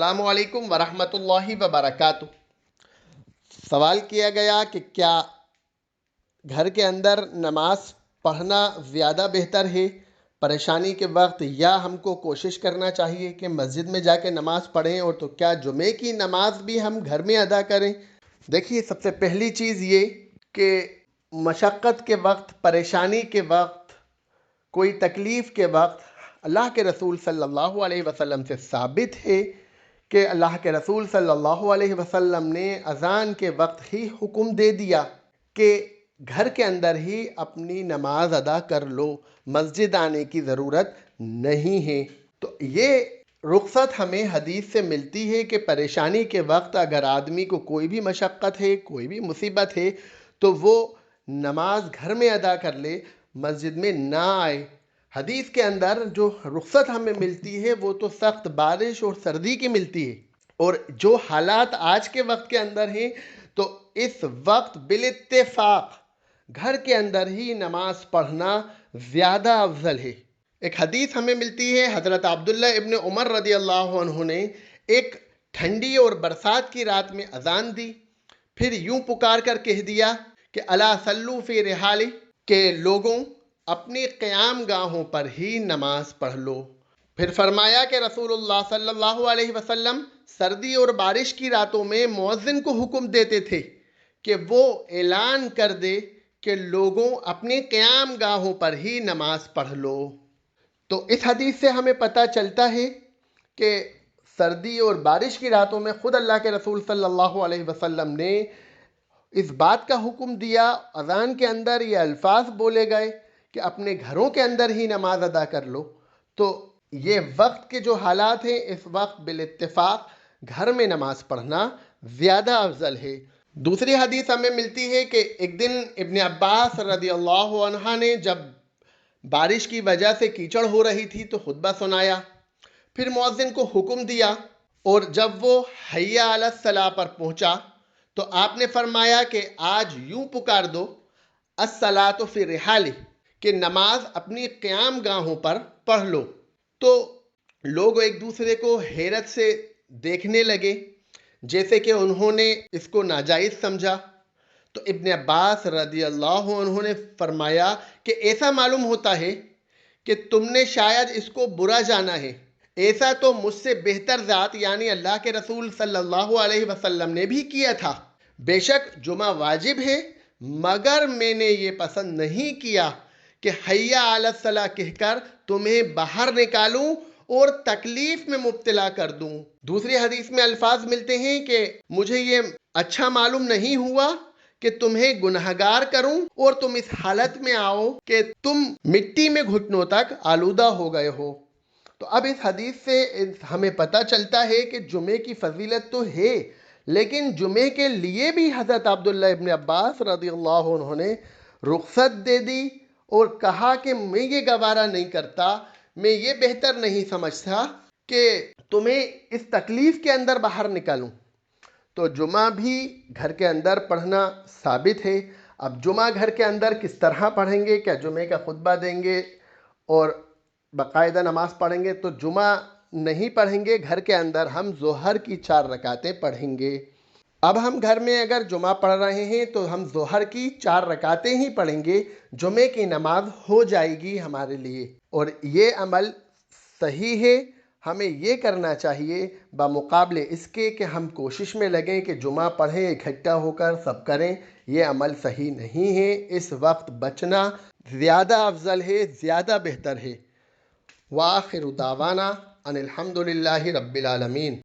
السلام علیکم ورحمۃ اللہ وبرکاتہ۔ سوال کیا گیا کہ کیا گھر کے اندر نماز پڑھنا زیادہ بہتر ہے پریشانی کے وقت، یا ہم کو کوشش کرنا چاہیے کہ مسجد میں جا کے نماز پڑھیں، اور تو کیا جمعے کی نماز بھی ہم گھر میں ادا کریں؟ دیکھیے، سب سے پہلی چیز یہ کہ مشقت کے وقت، پریشانی کے وقت، کوئی تکلیف کے وقت اللہ کے رسول صلی اللہ علیہ وسلم سے ثابت ہے کہ اللہ کے رسول صلی اللہ علیہ وسلم نے اذان کے وقت ہی حکم دے دیا کہ گھر کے اندر ہی اپنی نماز ادا کر لو، مسجد آنے کی ضرورت نہیں ہے۔ تو یہ رخصت ہمیں حدیث سے ملتی ہے کہ پریشانی کے وقت اگر آدمی کو کوئی بھی مشقت ہے، کوئی بھی مصیبت ہے، تو وہ نماز گھر میں ادا کر لے، مسجد میں نہ آئے۔ حدیث کے اندر جو رخصت ہمیں ملتی ہے وہ تو سخت بارش اور سردی کی ملتی ہے، اور جو حالات آج کے وقت کے اندر ہیں تو اس وقت بالاتفاق گھر کے اندر ہی نماز پڑھنا زیادہ افضل ہے۔ ایک حدیث ہمیں ملتی ہے، حضرت عبداللہ ابن عمر رضی اللہ عنہ نے ایک ٹھنڈی اور برسات کی رات میں اذان دی، پھر یوں پکار کر کہہ دیا کہ الا صلوا فی رحال، کہ لوگوں اپنی قیام گاہوں پر ہی نماز پڑھ لو۔ پھر فرمایا کہ رسول اللہ صلی اللہ علیہ وسلم سردی اور بارش کی راتوں میں مؤذن کو حکم دیتے تھے کہ وہ اعلان کر دے کہ لوگوں اپنے قیام گاہوں پر ہی نماز پڑھ لو۔ تو اس حدیث سے ہمیں پتہ چلتا ہے کہ سردی اور بارش کی راتوں میں خود اللہ کے رسول صلی اللہ علیہ وسلم نے اس بات کا حکم دیا، اذان کے اندر یہ الفاظ بولے گئے کہ اپنے گھروں کے اندر ہی نماز ادا کر لو۔ تو یہ وقت کے جو حالات ہیں، اس وقت بالاتفاق گھر میں نماز پڑھنا زیادہ افضل ہے۔ دوسری حدیث ہمیں ملتی ہے کہ ایک دن ابن عباس رضی اللہ عنہ نے جب بارش کی وجہ سے کیچڑ ہو رہی تھی تو خطبہ سنایا، پھر مؤذن کو حکم دیا، اور جب وہ حی علی الصلاۃ پر پہنچا تو آپ نے فرمایا کہ آج یوں پکار دو الصلاۃ فی رحال، کہ نماز اپنی قیام گاہوں پر پڑھ لو۔ تو لوگ ایک دوسرے کو حیرت سے دیکھنے لگے، جیسے کہ انہوں نے اس کو ناجائز سمجھا۔ تو ابن عباس رضی اللہ عنہ نے فرمایا کہ ایسا معلوم ہوتا ہے کہ تم نے شاید اس کو برا جانا ہے، ایسا تو مجھ سے بہتر ذات یعنی اللہ کے رسول صلی اللہ علیہ وسلم نے بھی کیا تھا۔ بے شک جمعہ واجب ہے، مگر میں نے یہ پسند نہیں کیا کہ حی علی الصلاۃ کہہ کر تمہیں باہر نکالوں اور تکلیف میں مبتلا کر دوں۔ دوسری حدیث میں الفاظ ملتے ہیں کہ مجھے یہ اچھا معلوم نہیں ہوا کہ تمہیں گنہگار کروں اور تم اس حالت میں آؤ کہ تم مٹی میں گھٹنوں تک آلودہ ہو گئے ہو۔ تو اب اس حدیث سے ہمیں پتہ چلتا ہے کہ جمعے کی فضیلت تو ہے، لیکن جمعے کے لیے بھی حضرت عبداللہ ابن عباس رضی اللہ عنہ نے رخصت دے دی اور کہا کہ میں یہ گوارا نہیں کرتا، میں یہ بہتر نہیں سمجھتا کہ تمہیں اس تکلیف کے اندر باہر نکالوں۔ تو جمعہ بھی گھر کے اندر پڑھنا ثابت ہے۔ اب جمعہ گھر کے اندر کس طرح پڑھیں گے؟ کیا جمعے کا خطبہ دیں گے اور باقاعدہ نماز پڑھیں گے؟ تو جمعہ نہیں پڑھیں گے، گھر کے اندر ہم ظہر کی 4 رکعتیں پڑھیں گے۔ اب ہم گھر میں اگر جمعہ پڑھ رہے ہیں تو ہم ظہر کی 4 رکعتیں ہی پڑھیں گے، جمعے کی نماز ہو جائے گی ہمارے لیے، اور یہ عمل صحیح ہے۔ ہمیں یہ کرنا چاہیے بمقابلے اس کے کہ ہم کوشش میں لگیں کہ جمعہ پڑھیں، اکٹھا ہو کر سب کریں۔ یہ عمل صحیح نہیں ہے، اس وقت بچنا زیادہ افضل ہے، زیادہ بہتر ہے۔ وآخر دعوانا ان الحمد للہ رب العالمین۔